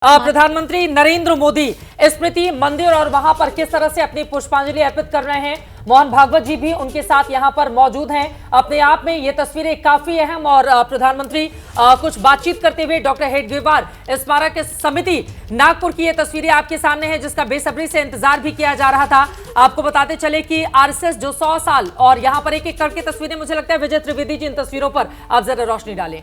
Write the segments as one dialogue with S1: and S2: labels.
S1: प्रधानमंत्री नरेंद्र मोदी स्मृति मंदिर और वहां पर किस तरह से अपनी पुष्पांजलि अर्पित कर रहे हैं। मोहन भागवत जी भी उनके साथ यहां पर मौजूद हैं। अपने आप में ये तस्वीरें काफी अहम और प्रधानमंत्री कुछ बातचीत करते हुए डॉक्टर हेडगेवार स्मारक समिति नागपुर की ये तस्वीरें आपके सामने है, जिसका बेसब्री से इंतजार भी किया जा रहा था। आपको बताते चले कि आरएसएस जो 100 साल और यहां पर एक एक करके तस्वीरें, मुझे लगता है विजय त्रिवेदी जी इन तस्वीरों पर आप जरा रोशनी डालें।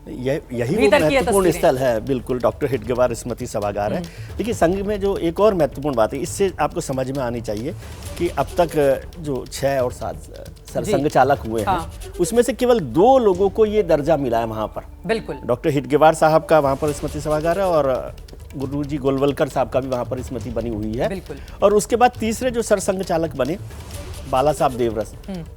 S2: यही वो महत्वपूर्ण स्थल है, बिल्कुल डॉक्टर हेडगेवार स्मृति सभागार है। देखिए, संघ में जो एक और महत्वपूर्ण बात है, इससे आपको समझ में आनी चाहिए कि अब तक जो 6 और 7 सरसंघ चालक हुए हैं, उसमें से केवल 2 लोगों को ये दर्जा मिला है वहां पर।
S1: बिल्कुल,
S2: डॉक्टर हेडगेवार साहब का वहां पर स्मृति सभागार है और गुरुजी गोलवलकर साहब का भी वहां पर स्मृति बनी हुई है। और उसके बाद तीसरे जो सरसंघ चालक बने बाला साहब देवरस,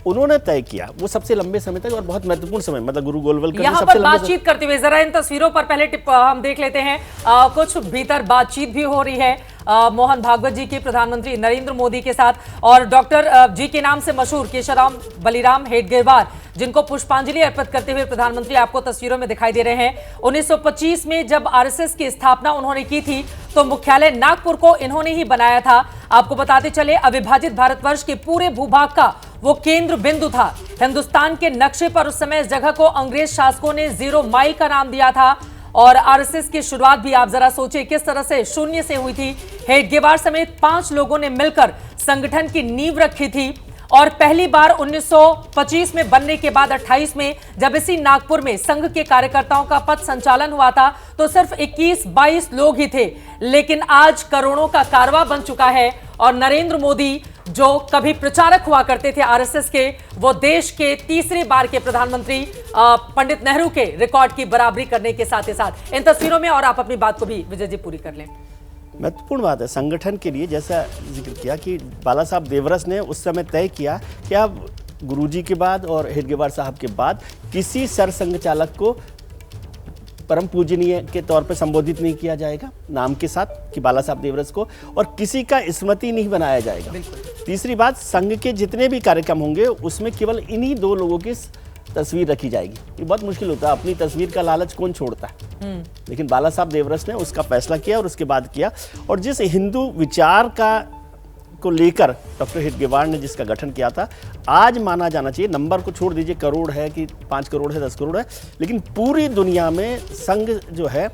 S2: उन्होंने तय किया, वो सबसे लंबे समय तक और बहुत महत्वपूर्ण समय, मतलब गुरु गोलवलकर
S1: यहाँ पर बातचीत करते हुए जरा इन तस्वीरों पर पहले हम देख लेते हैं। कुछ भीतर बातचीत भी हो रही है मोहन भागवत जी के प्रधानमंत्री नरेंद्र मोदी के साथ और डॉक्टर जी के नाम से मशहूर केशवराम बलिराम हेडगेवार, जिनको पुष्पांजलि अर्पित करते हुए प्रधानमंत्री आपको तस्वीरों में दिखाई दे रहे हैं। 1925 में जब आरएसएस की स्थापना उन्होंने की थी तो मुख्यालय नागपुर को इन्होंने ही बनाया था। आपको बताते चले, अविभाजित भारतवर्ष के पूरे भूभाग का वो केंद्र बिंदु था। हिंदुस्तान के नक्शे पर उस समय इस जगह को अंग्रेज शासकों ने 0 माइल का नाम दिया था। और आरएसएस की शुरुआत भी आप जरा सोचिए किस तरह से शून्य से हुई थी। हेडगेवार समेत 5 लोगों ने मिलकर संगठन की नींव रखी थी और पहली बार 1925 में बनने के बाद 28 में जब इसी नागपुर में संघ के कार्यकर्ताओं का पथ संचालन हुआ था तो सिर्फ 21-22 लोग ही थे, लेकिन आज करोड़ों का कारवां बन चुका है। और नरेंद्र मोदी जो कभी प्रचारक हुआ करते थे आरएसएस के, वो देश के तीसरी बार के प्रधानमंत्री पंडित नेहरू के रिकॉर्ड की बराबरी करने के साथ ही साथ इन तस्वीरों में। और आप अपनी बात को भी विजय जी पूरी कर लें।
S2: महत्वपूर्ण बात है संगठन के लिए, जैसा जिक्र किया कि बाला साहब देवरस ने उस समय तय किया कि अब गुरुजी के बाद और हेडगेवार साहब के बाद किसी सरसंघ चालक को परम पूजनीय के तौर पर संबोधित नहीं किया जाएगा नाम के साथ कि बाला साहब देवरस को, और किसी का स्मृति नहीं बनाया जाएगा। तीसरी बात, संघ के जितने भी कार्यक्रम होंगे उसमें केवल इन्हीं 2 लोगों की तस्वीर रखी जाएगी। ये बहुत मुश्किल होता है, अपनी तस्वीर का लालच कौन छोड़ता है, लेकिन बाला साहब देवरस ने उसका फैसला किया और उसके बाद किया। और जिस हिंदू विचार को लेकर डॉक्टर हेडगेवार ने जिसका गठन किया था, आज माना जाना चाहिए, नंबर को छोड़ दीजिए करोड़ है कि 5 करोड़ है 10 करोड़ है, लेकिन पूरी दुनिया में संघ जो है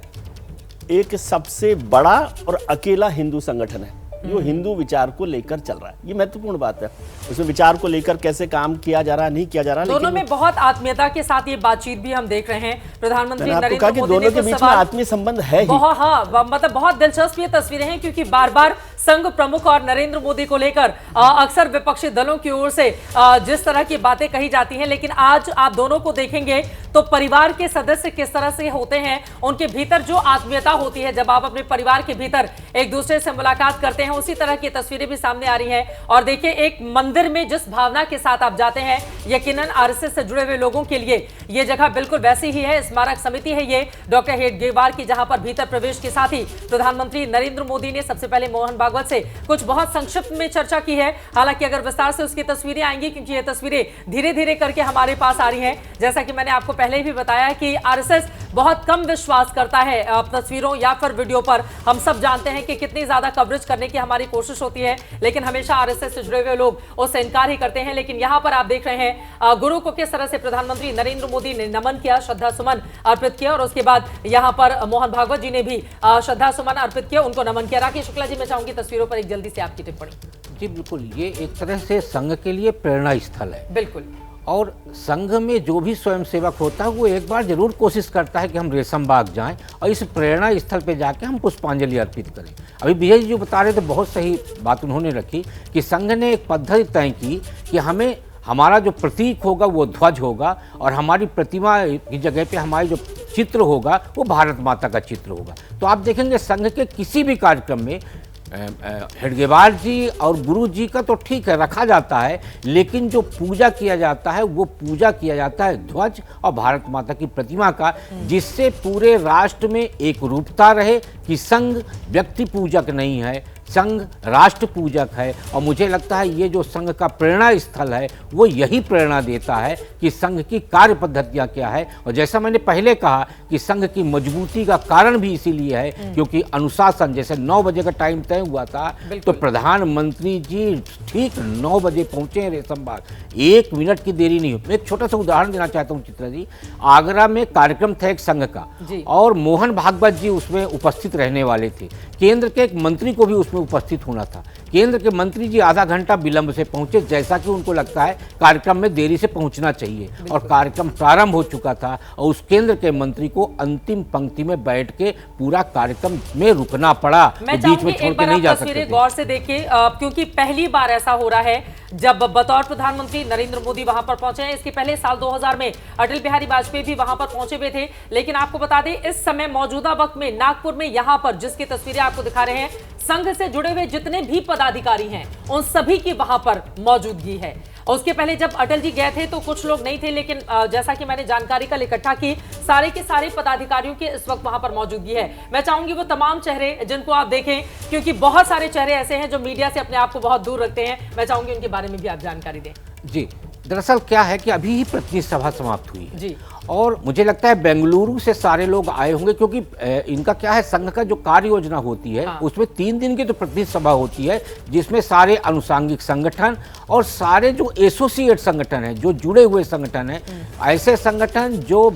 S2: एक सबसे बड़ा और अकेला हिंदू संगठन है जो हिंदू विचार को लेकर चल रहा है। ये महत्वपूर्ण बात है, उसमें विचार को लेकर कैसे काम किया जा रहा है, नहीं किया जा रहा है,
S1: दोनों में बहुत आत्मीयता के साथ ये बातचीत भी हम देख रहे हैं। प्रधानमंत्री नरेंद्र मोदी
S2: दोनों के बीच में आत्मीय संबंध है ही।
S1: मतलब बहुत दिलचस्प ये तस्वीरें हैं क्योंकि बार बार संघ प्रमुख और नरेंद्र मोदी को लेकर अक्सर विपक्षी दलों की ओर से जिस तरह की बातें कही जाती हैं, लेकिन आज आप दोनों को देखेंगे तो परिवार के सदस्य किस तरह से होते हैं, उनके भीतर जो आत्मीयता होती है जब आप अपने परिवार के भीतर एक दूसरे से मुलाकात करते हैं, उसी तरह की तस्वीरें भी सामने आ रही हैं। और देखिए, एक मंदिर में जिस भावना के साथ आप जाते हैं, यकीनन आरएसएस से जुड़े हुए लोगों के लिए ये जगह बिल्कुल वैसी ही है। स्मारक समिति है ये डॉक्टर हेडगेवार की, जहां पर भीतर प्रवेश के साथ ही प्रधानमंत्री नरेंद्र मोदी ने सबसे पहले मोहन भागवत से कुछ बहुत संक्षिप्त में चर्चा की है। हालांकि अगर विस्तार से उसकी तस्वीरें आएंगी, क्योंकि ये तस्वीरें धीरे धीरे करके हमारे पास आ रही हैं। जैसा कि मैंने आपको पहले भी बताया कि आरएसएस बहुत कम विश्वास करता है तस्वीरों या फिर वीडियो पर। हम सब जानते हैं कि कितनी ज्यादा कवरेज करने की हमारी कोशिश होती है, लेकिन हमेशा आरएसएस से जुड़े हुए लोग उससे इनकार ही करते हैं। लेकिन यहां पर आप देख रहे हैं गुरु को किस तरह से प्रधानमंत्री नरेंद्र मोदी ने नमन किया, श्रद्धा सुमन अर्पित किया और उसके बाद यहां पर मोहन भागवत जी ने भी श्रद्धा सुमन अर्पित किया, उनको नमन किया। राकेश शुक्ला जी, मैं चाहूंगी तस्वीरों पर एक जल्दी से आपकी टिप्पणी।
S3: जी बिल्कुल, ये एक तरह से संघ के लिए प्रेरणा स्थल है।
S1: बिल्कुल,
S3: और संघ में जो भी स्वयंसेवक होता है वो एक बार जरूर कोशिश करता है कि हम रेशम बाग जाएं और इस प्रेरणा स्थल पे जाके हम पुष्पांजलि अर्पित करें। अभी विजय जी जो बता रहे थे, बहुत सही बात उन्होंने रखी कि संघ ने एक पद्धति तय की कि हमें हमारा जो प्रतीक होगा वो ध्वज होगा और हमारी प्रतिमा की जगह पे हमारी जो चित्र होगा वो भारत माता का चित्र होगा। तो आप देखेंगे संघ के किसी भी कार्यक्रम में हेडगेवार जी और गुरु जी का तो ठीक है रखा जाता है, लेकिन जो पूजा किया जाता है वो पूजा किया जाता है ध्वज और भारत माता की प्रतिमा का, जिससे पूरे राष्ट्र में एक रूपता रहे कि संघ व्यक्ति पूजक नहीं है, संघ राष्ट्र पूजक है और मुझे लगता है ये जो संघ का प्रेरणा स्थल है वो यही प्रेरणा देता है कि संघ की कार्य पद्धतियाँ क्या है। और जैसा मैंने पहले कहा कि संघ की मजबूती का कारण भी इसीलिए है क्योंकि अनुशासन, जैसे 9 बजे का टाइम तय हुआ था तो प्रधानमंत्री जी ठीक 9 बजे पहुंचे हैं रेशम बाग, 1 मिनट की देरी नहीं हुई। मैं एक छोटा सा उदाहरण देना चाहता हूँ चित्रा जी। आगरा में कार्यक्रम था एक संघ का और मोहन भागवत जी उसमें उपस्थित रहने वाले थे। केंद्र के एक मंत्री को भी उसमें उपस्थित होना था। केंद्र के मंत्री जी आधा घंटा विलंब से पहुंचे, जैसा कि उनको लगता है कार्यक्रम में देरी से पहुंचना चाहिए और कार्यक्रम प्रारंभ हो चुका था और उस केंद्र के मंत्री को अंतिम पंक्ति में बैठ के पूरा कार्यक्रम में रुकना पड़ा।
S1: मैं
S3: बीच में छोड़ के नहीं जा सकते
S1: तस्वीरें गौर से देखिए क्योंकि पहली बार ऐसा हो रहा है जब बतौर प्रधानमंत्री नरेंद्र मोदी वहां पर पहुंचे हैं। इसके पहले साल 2000 में अटल बिहारी वाजपेयी भी वहां पर पहुंचे हुए थे। लेकिन आपको बता दें इस समय मौजूदा वक्त में नागपुर में यहां पर जिसकी तस्वीरें आपको दिखा रहे हैं, संघ से जुड़े हुए जितने भी पदाधिकारी हैं उन सभी की वहां पर मौजूदगी है। और उसके पहले जब अटल जी गए थे तो कुछ लोग नहीं थे, लेकिन जैसा कि मैंने जानकारी कल इकट्ठा की, सारे के सारे पदाधिकारियों के इस वक्त वहां पर मौजूदगी है। मैं चाहूंगी वो तमाम चेहरे जिनको आप देखें, क्योंकि बहुत सारे चेहरे ऐसे हैं जो मीडिया से अपने आप को बहुत दूर रखते हैं। मैं चाहूंगी उनके बारे में भी आप जानकारी दें।
S3: जी, दरअसल क्या है कि अभी ही प्रतिनिधि सभा समाप्त हुई है
S1: जी।
S3: और मुझे लगता है बेंगलुरु से सारे लोग आए होंगे क्योंकि इनका क्या है, संघ का जो कार्य योजना होती है उसमें 3 दिन की तो प्रतिनिधि सभा होती है जिसमें सारे अनुषांगिक संगठन और सारे जो एसोसिएट संगठन हैं, जो जुड़े हुए संगठन हैं, ऐसे संगठन जो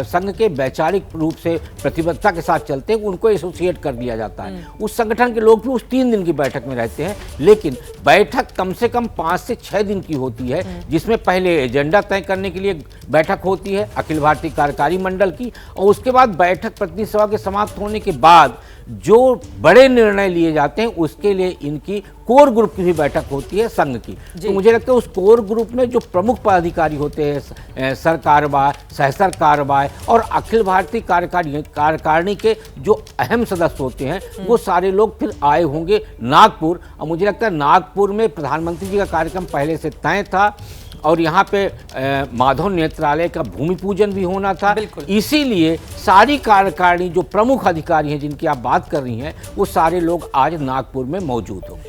S3: संघ के वैचारिक रूप से प्रतिबद्धता के साथ चलते हैं उनको एसोसिएट कर दिया जाता है। उस संगठन के लोग भी उस 3 दिन की बैठक में रहते हैं, लेकिन बैठक कम से कम 5 से 6 दिन की होती है जिसमें पहले एजेंडा तय करने के लिए बैठक होती है अखिल भारतीय कार्यकारी मंडल की, और उसके बाद बैठक प्रतिनिधि सभा के समाप्त होने के बाद जो बड़े निर्णय लिए जाते हैं उसके लिए इनकी कोर ग्रुप की भी बैठक होती है संघ की। तो मुझे लगता है उस कोर ग्रुप में जो प्रमुख पदाधिकारी होते हैं, सरकार्यवाह, सहसर कार्यवाह और अखिल भारतीय कार्यकारिणी के जो अहम सदस्य होते हैं वो सारे लोग फिर आए होंगे नागपुर। और मुझे लगता है नागपुर में प्रधानमंत्री जी का कार्यक्रम पहले से तय था और यहाँ पे माधव नेत्रालय का भूमि पूजन भी होना था। इसीलिए सारी कार्यकारिणी जो प्रमुख अधिकारी हैं जिनकी आप बात कर रही हैं वो सारे लोग आज नागपुर में मौजूद होंगे।